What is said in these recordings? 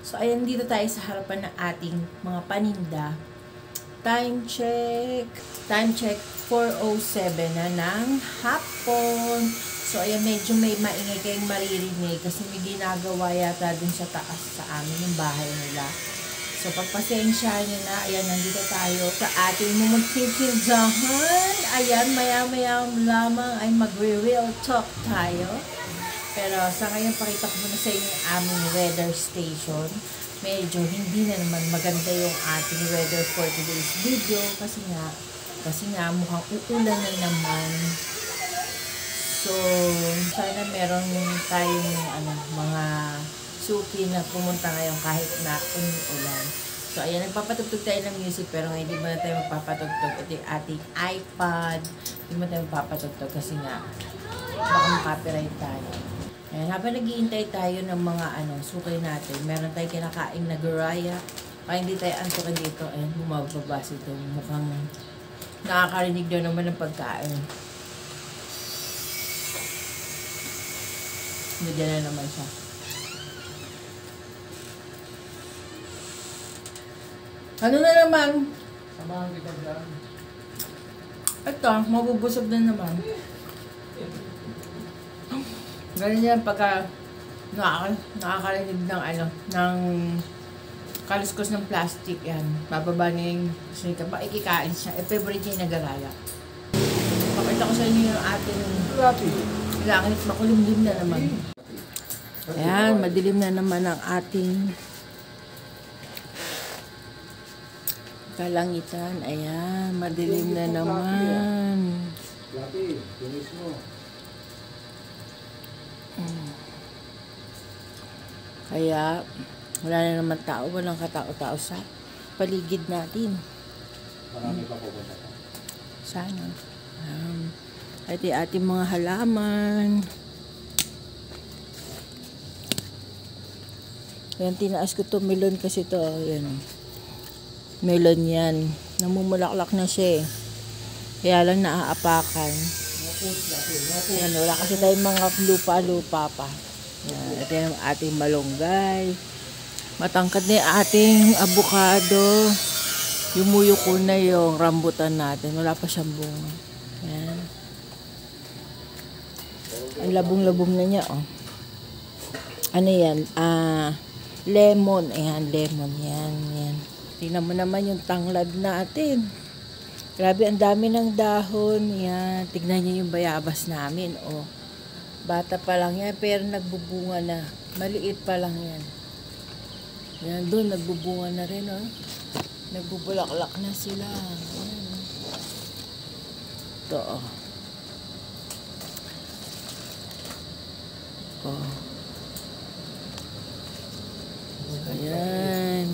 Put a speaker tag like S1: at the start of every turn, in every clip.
S1: So, ayan, dito tayo sa harapan ng ating mga paninda. Time check. Time check, 4:07 na ng hapon. So, ayan, medyo may maingay kayong maririnig kasi may ginagawa yata dun sa taas sa amin yung bahay nila. So, pagpasensya nyo na, ayan, nandito tayo sa ating mumagtitindahan. Ayan, maya-maya lamang ay magre-real talk tayo. Pero sa ngayon, pakita ko muna sa inyo yung aming weather station. Medyo hindi na naman maganda yung ating weather for today's video kasi nga mukhang uulan na naman. So, sana meron tayong mga suki na pumunta ngayon kahit na umuulan. So, ayan, nagpapatugtog tayo ng music pero ngayon hindi ba na tayo magpapatugtog. Ito yung ating iPad. Hindi ba tayo magpapatugtog kasi nga baka makapiright tayo. Ayan, habang naghihintay tayo ng mga sukay natin, meron tayong kinakain na guraya. Kaya hindi tayo antukan dito. Ayan, bumababas ito. Mukhang nakakarinig daw naman ng pagkain. Nandiyan na naman siya. Ano na naman?
S2: Samahan kita dyan.
S1: Ito, mabubusog na naman. Ganun yan pagka nakakarinig ng kaluskos ng plastic yan. Bababa niya yung sika. Ikikain siya. Favorite niya yung nagalaya. Pakita ko sa inyo yung ating langit. Makulimlim na naman. Ayan, madilim na naman ang ating kalangitan. Ayan, madilim na naman.
S2: Lati, tumis mo.
S1: Kaya, wala na naman tao. Walang katao-tao sa paligid natin.
S2: Marami pa pupunta ka.
S1: Sana. At yung ating mga halaman. Yan, tinaas ko to melon kasi to. Yan. Melon yan. Namumulaklak na siya eh. Kaya lang naaapakan. Yan, wala kasi tayong mga lupa-lupa pa. Yan, ito yung ating malunggay. Matangkad na yung ating avocado. Yumuyuko na yung rambutan natin. Wala pa siyang bunga. Yan. Ang labong-labong na niya, oh. Ano yan? Lemon. Ayan, lemon. Yan, yan. Tingnan mo naman yung tanglad natin. Grabe, ang dami ng dahon. Yan. Tignan niyo yung bayabas namin. Oh. Bata pa lang yan, pero nagbubunga na. Maliit pa lang yan. Yan, doon, nagbubunga na rin, oh. Nagbubulaklak na sila. Yan. Ito, oh. Oh. Ayan.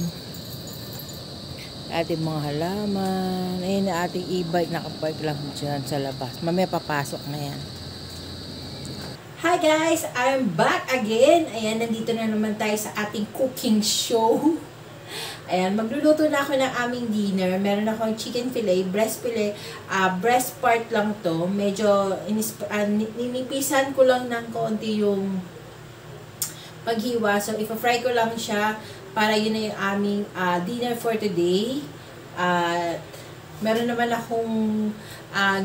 S1: Ating mga halaman. Ayun na ating e-bike. Nakapark lang dyan sa labas. Mamaya papasok na yan. Hi guys! I'm back again. Ayan, nandito na naman tayo sa ating cooking show. Ayan, magluluto na ako ng aming dinner. Meron akong chicken fillet, breast fillet. Breast part lang to. Medyo ninipisan ko lang ng konti yung paghiwa. So, ipa-fry ko lang siya para yun na yung aming dinner for today. Meron naman akong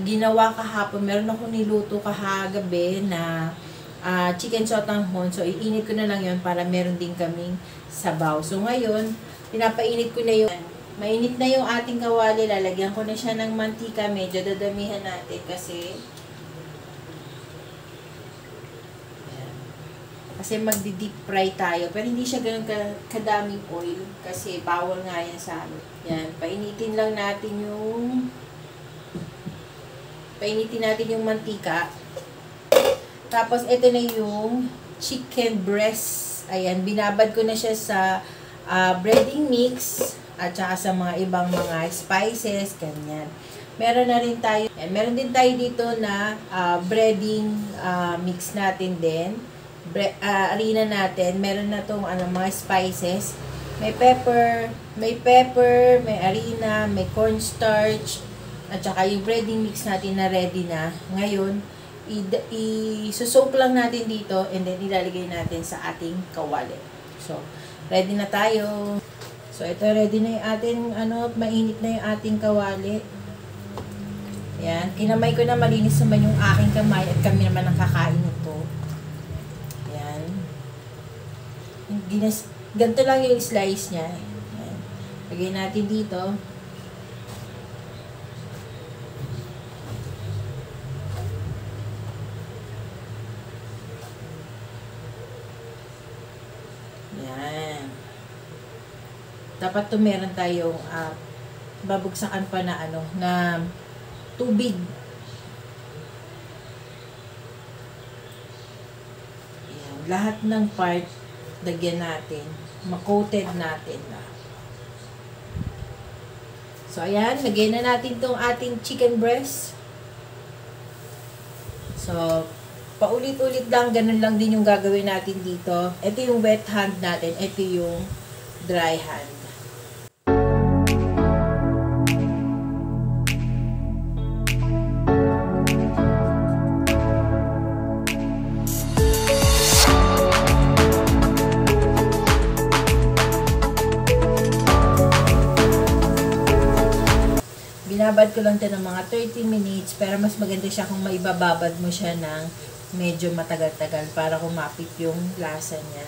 S1: ginawa kahapon. Meron akong niluto kahagabi na chicken sotanghon. So, iinit ko na lang yun para meron din kaming sabaw. So, ngayon, pinapainit ko na yung mainit na yung ating kawali. Lalagyan ko na siya ng mantika. Medyo dadamihan natin kasi magdi-deep fry tayo. Pero hindi siya ganun kadaming oil. Kasi bawal nga yan sa amin. Yan. Painitin natin yung mantika. Tapos, ito na yung chicken breast. Ayan. Binabad ko na siya sa breading mix. At saka sa mga ibang mga spices. Ganyan. Meron din tayo dito na breading mix natin din. Harina natin, meron na itong mga spices. May pepper, may harina, may cornstarch, at saka yung breading mix natin na ready na. Ngayon, i-soak lang natin dito and then ilalagay natin sa ating kawali. So, ready na tayo. So, ito ready na yung ating, mainit na yung ating kawali. Yan. Kinamay ko na, malinis naman yung aking kamay at kami naman ang kakain nito. Yan. Ganito lang yung slice niya. Yan. Lagay natin dito. Yan. Dapat to meron tayong babagsakan pa na na tubig. Yan. Lahat ng part lagyan natin. Ma-coated natin na. So, ayan. Lagyan na natin tong ating chicken breast. So, paulit-ulit lang. Ganun lang din yung gagawin natin dito. Ito yung wet hand natin. Ito yung dry hand. Binabad ko lang ito ng mga 30 minutes, pero mas maganda siya kung maibababad mo siya ng medyo matagal-tagal para kumapit yung lasa niya.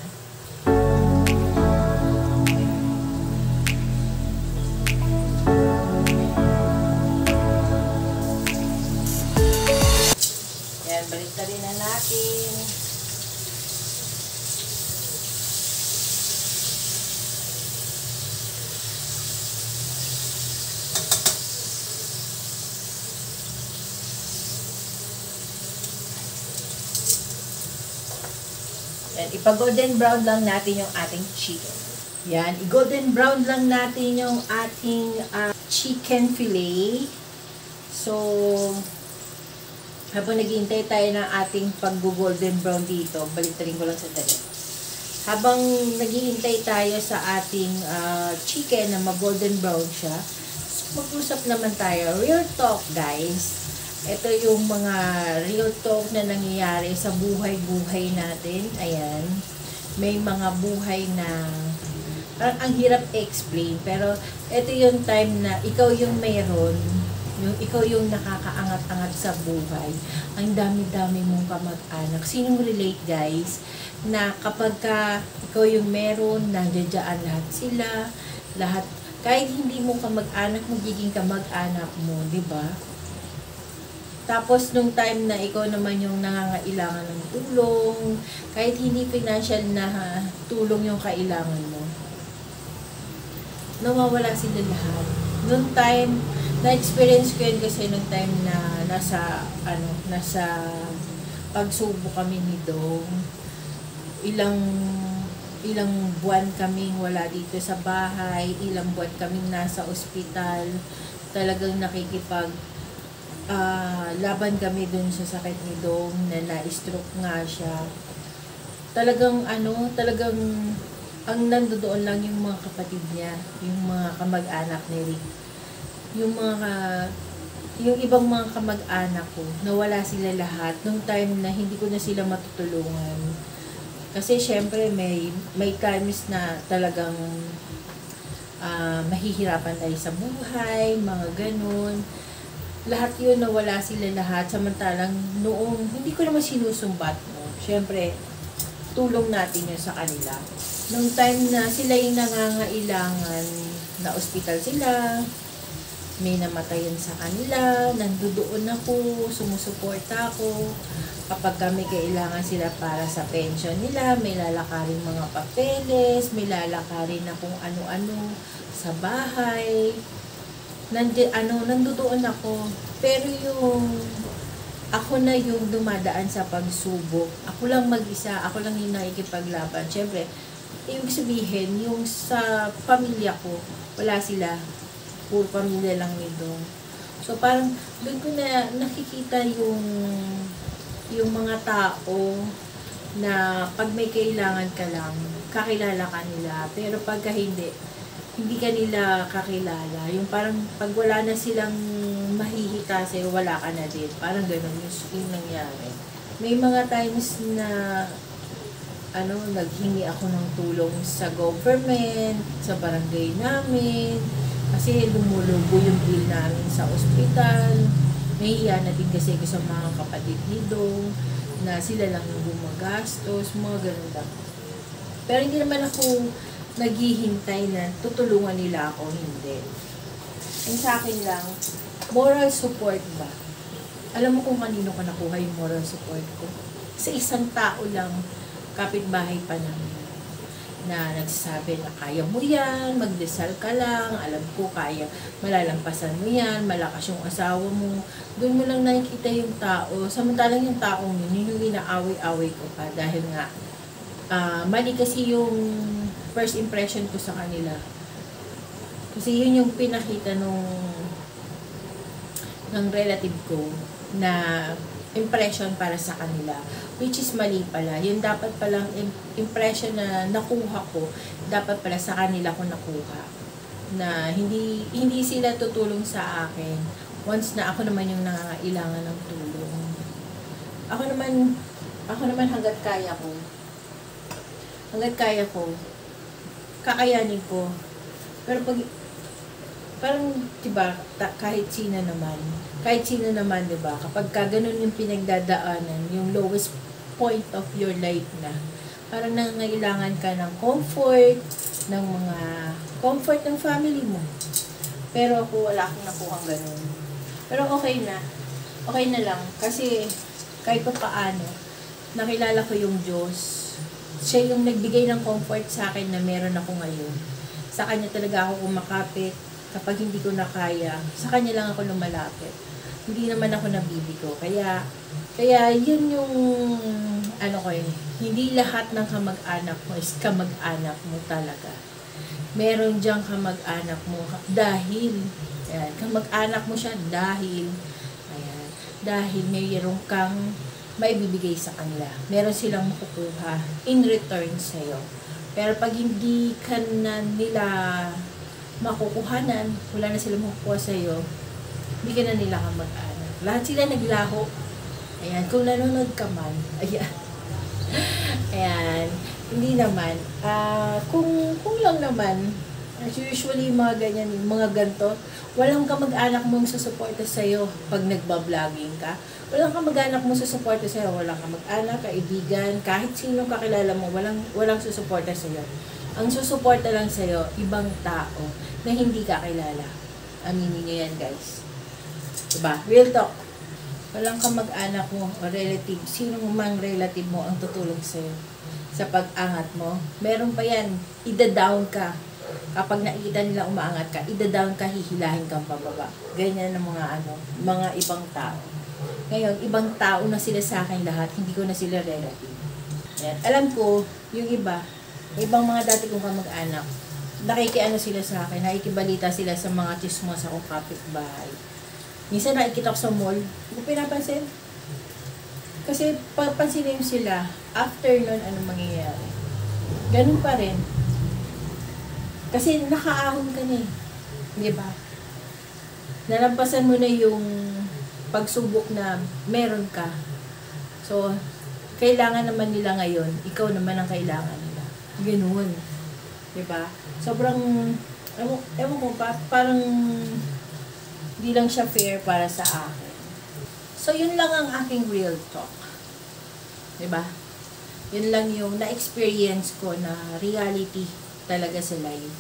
S1: Yan, balik-tali na natin. Yan, ipa-golden brown lang natin yung ating chicken. Yan, i-golden brown lang natin yung ating chicken fillet. So, habang naghihintay tayo ng ating pag-golden brown dito, baliktarin ko lang sandali. Habang naghihintay tayo sa ating chicken na mag-golden brown siya, so mag-usap naman tayo. Real talk, guys. Ito yung mga real talk na nangyayari sa buhay-buhay natin. Ayan. May mga buhay na parang ang hirap explain. Pero ito yung time na ikaw yung mayroon. Ikaw yung nakakaangat-angat sa buhay. Ang dami-dami mong kamag-anak. Sinong relate, guys? Na kapag ikaw yung meron, nandiyan lahat sila. Lahat. Kahit hindi mo kamag-anak, magiging kamag-anak mo. Diba? Tapos, nung time na ikaw naman yung nangangailangan ng tulong, kahit hindi financial na tulong yung kailangan mo, nawawala sila lahat. Nung time, na-experience ko yun kasi nung time na nasa pagsubok kami ni Dong. Ilang buwan kaming wala dito sa bahay, ilang buwan kaming nasa ospital, talagang laban kami dun sa sakit ni Dong na na-stroke nga siya. Talagang ang nandoon lang yung mga kapatid niya, yung mga kamag-anak ni Rick. Yung ibang mga kamag-anak ko, nawala sila lahat nung time na hindi ko na sila matutulungan. Kasi syempre may times na talagang mahihirapan tayo sa buhay, mga ganun. Lahat yun, nawala sila lahat. Samantalang noong, hindi ko naman sinusumbat mo. Siyempre, tulong natin yun sa kanila. Nung time na sila yung nangangailangan, na ospital sila, may namatayan sa kanila, nandoon ako, sumusuporta ako. Kapag kami kailangan sila para sa pension nila, may lalakarin mga papeles, may lalakarin na kung ano-ano sa bahay. Nandoon ako. Pero ako na yung dumadaan sa pagsubok. Ako lang mag-isa, ako lang yung nakikipaglaban. Siyempre, ibig sabihin, yung sa pamilya ko, wala sila. Puro pamilya lang nito. So, parang, doon ko na nakikita yung mga tao na pag may kailangan ka lang, kakilala ka nila. Pero pagka hindi ka nila kakilala. Yung parang pag wala na silang mahihikase, wala ka na din. Parang ganun yung nangyari. May mga times na naghingi ako ng tulong sa government, sa barangay namin, kasi lumulubo yung bill namin sa ospital. Nahiya na din kasi ako sa mga kapatid ni Dong, na sila lang yung gumagastos, mga ganun lang. Pero hindi naman ako naghihintay na tutulungan nila ako, hindi. Ang sa akin lang, moral support ba? Alam mo kung kanino ko nakuha yung moral support ko? Sa isang tao lang, kapitbahay pa namin, na nagsasabi na kaya mo yan, magdasal ka lang, alam ko kaya, malalampasan mo yan, malakas yung asawa mo. Doon mo lang nakikita yung tao, samantalang yung taong yun yung inaaway-away ko pa dahil nga, mali kasi yung first impression ko sa kanila. Kasi yun yung pinakita ng relative ko na impression para sa kanila, which is mali pala. Yun dapat palang impression na nakuha ko, dapat pala sa kanila ko nakuha. Na hindi sila tutulong sa akin once na ako naman yung nangangailangan ng tulong. Ako naman hangga't kaya ko, kakayanin ko. Pero parang, diba, kahit sino naman, diba, kapag ganun yung pinagdadaanan, yung lowest point of your life na, parang nangangailangan ka ng comfort ng family mo. Pero ako, wala akong nakuhang ganun. Pero okay na lang, kasi kahit pa paano, nakilala ko yung Diyos. Siya yung nagbigay ng comfort sa akin na meron ako ngayon. Sa Kanya talaga ako kumakapit. Kapag hindi ko na kaya, sa Kanya lang ako lumalapit. Hindi naman ako nabibigo. Kaya yun yung, hindi lahat ng kamag-anak mo is kamag-anak mo talaga. Meron diyang kamag-anak mo dahil, kamag-anak mo siya dahil mayroon kang maibibigay sa kanila. Meron silang makukuha in return sa'yo. Pero pag hindi ka na nila makukuhanan, wala na silang makukuha sa'yo, hindi ka na nila kamag-anak. Lahat sila naglaho. Ayan, kung nanonood ka man, ayan, hindi naman. Kung lang naman, as usually mga ganyan, mga ganto, walang kamag-anak mong susuporta sa'yo pag nagbablogger ka. Walang kamag-anak mong susuporta sa'yo. Walang kamag-anak, kaibigan, kahit sino kakilala mo, walang susuporta sa'yo. Ang susuporta lang sa'yo, ibang tao na hindi ka kilala. Aminin nyo yan, guys. Diba? Real talk. Walang kamag-anak mo o relative, sino mang relative mo ang tutulong sa'yo sa pag-angat mo. Meron pa yan, ida-down ka. Kapag nakikita nila umaangat ka, ida-down ka, hihilahin kang pababa. Ganyan ang mga ibang tao. Ngayon, ibang tao na sila sa akin lahat, hindi ko na sila relative. Yan. Alam ko, yung ibang mga dati kong kamag-anak, nakikiano sila sa akin, nakikibalita sila sa mga chismosa o kapitbahay. Minsan nakikita ko sa mall, hindi ko pinapansin. Kasi papansinin sila, after nun, anong mangyayari? Ganun pa rin. Kasi nakaahon ka na eh. Di ba? Nalampasan mo na yung pagsubok na meron ka. So, kailangan naman nila ngayon, ikaw naman ang kailangan nila. Ganun. Di ba? Sobrang, ewan ko pa, parang hindi lang siya fair para sa akin. So, yun lang ang aking real talk. Di ba? Yun lang yung na-experience ko na reality talaga sa life.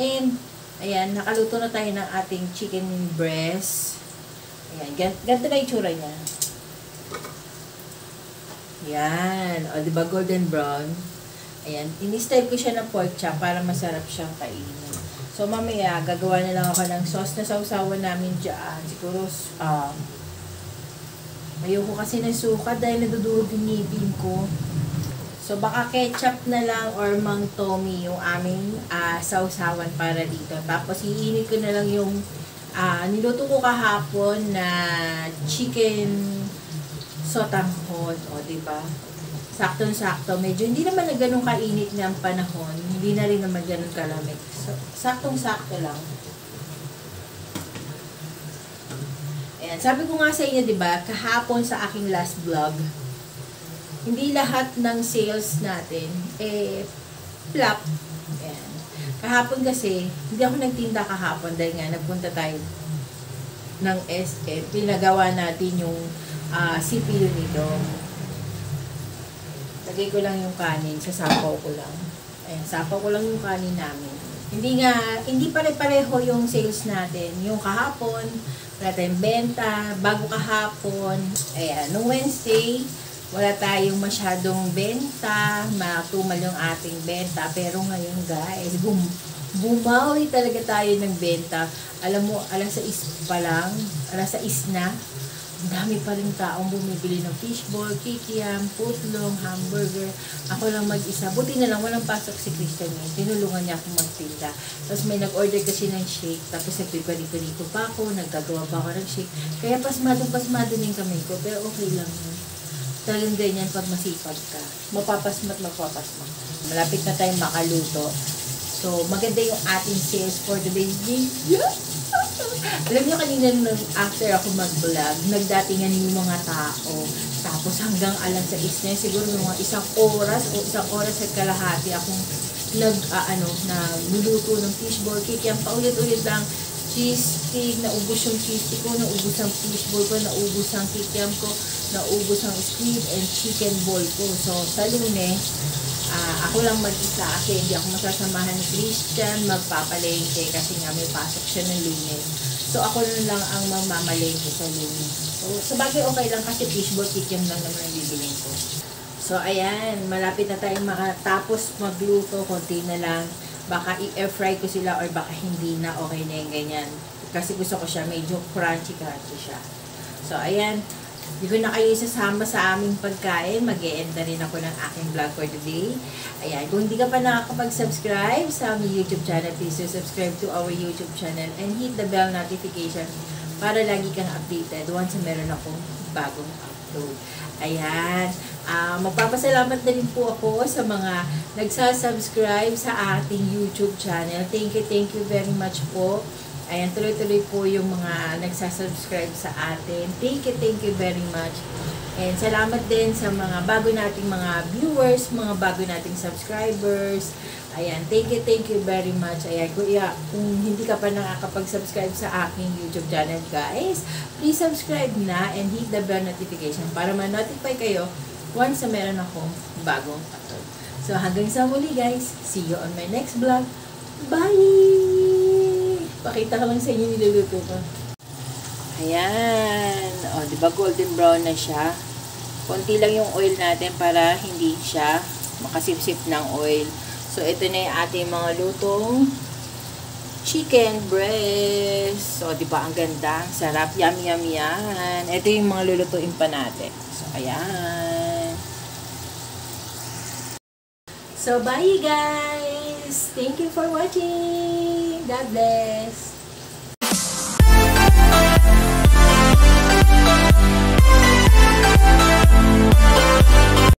S1: And, ayan, nakaluto na tayo ng ating chicken breast. Ayan, ganito na yung tsura niya. Yan. O, diba, golden brown. Ayan, in-style ko siya ng pork chop para masarap siyang kainin. So, mamaya, gagawa na lang ako ng sauce na sausawan namin dyan. Siguro, ayoko kasi ng suka dahil nadudurog yung ngipin ko. So, baka ketchup na lang or Mang Tommy yung aming sausawan para dito. Tapos, iinit ko na lang yung niluto ko kahapon na chicken sotanghon. O, diba? Saktong-sakto. Medyo hindi naman na ganun kainit ng panahon. Hindi na rin naman ganun kalamig. So, saktong-sakto lang. Ayan. Sabi ko nga sa inyo, diba? Kahapon sa aking last vlog, hindi lahat ng sales natin, flop. Ayan. Kahapon kasi, hindi ako nagtinda kahapon dahil nga nagpunta tayo ng SM. Pinagawa natin yung CPU nito. Lagay ko lang yung kanin, sasapaw ko lang. Ayan, sapaw ko lang yung kanin namin. Hindi pare-pareho yung sales natin. Yung kahapon, wala tayong benta. Bago kahapon, ayan, nung Wednesday, wala tayong masyadong benta. Matumal yung ating benta. Pero ngayon guys, bumawi talaga tayo ng benta. Alam mo, alas 6 pa lang, alas 6 na, ang dami pa rin taong bumibili ng fishball, kikiam, putlong, hamburger. Ako lang mag-isa. Buti na lang, walang pasok si Christian ngayon. Tinulungan niya akong magtinda. Tapos may nag-order kasi ng shake. Tapos nagpiparito-rito pa ako, nagkagawa pa ako ng shake. Kaya pasmado din kamay ko. Pero okay lang yun. Talagang ganyan pag masipag ka. Mapapasmat. Malapit na tayong makaluto. So, maganda yung ating sales for today. Alam niyo kanina nung after ako mag-vlog, nagdatingan yung mga tao. Tapos hanggang alas 6 na, siguro mga isang oras at kalahati akong nagluluto ng fishball cake. Yan paulit-ulit lang, cheese cake, naubos yung cheese cake ko, naubos ang fishball ko, naubos ang kikiam ko, naubos ang squid and chicken ball ko. So, sa Lunes, ako lang mag-isa kasi hindi ako masasamahan ni Christian magpapalengke kasi nga may pasok siya ng Lunes. So, ako lang ang mamamalengke sa Lunes. So, sabagay okay lang kasi fishball kikiam lang naman ang bibiling ko. So, ayan, malapit na tayong makatapos magluto, konti na lang. Baka i-air fry ko sila or baka hindi na, okay na yung ganyan. Kasi gusto ko siya, medyo crunchy siya. So, ayan. Hindi ko na kayo isasama sa aming pagkain. Mag-e-end na rin ako ng aking vlog for today. Ayan. Kung hindi ka pa nakakapag-subscribe sa aming YouTube channel, please subscribe to our YouTube channel and hit the bell notification para lagi kang updated once meron akong bagong upload. Ayan. Magpapasalamat na rin po ako sa mga nagsasubscribe sa ating YouTube channel. Thank you very much po. Ayan, tuloy-tuloy po yung mga nagsasubscribe sa atin. Thank you very much. And salamat din sa mga bago nating mga viewers, mga bago nating subscribers. Ayan, thank you very much. Ayan, kung hindi ka pa nakakapag-subscribe sa aking YouTube channel, guys, please subscribe na and hit the bell notification para ma-notify kayo once na meron akong bagong upload. So, hanggang sa muli, guys. See you on my next vlog. Bye! Pakita ko lang sa inyo niluluto ko. Ayan. O, diba golden brown na siya? Konti lang yung oil natin para hindi siya makasipsip ng oil. So, ito na yung ating mga lutong chicken breast. So, diba ang ganda? Ang sarap. Yummy yan. Ito yung mga lulutuin pa natin. So, ayan. So, bye guys! Thank you for watching! God bless!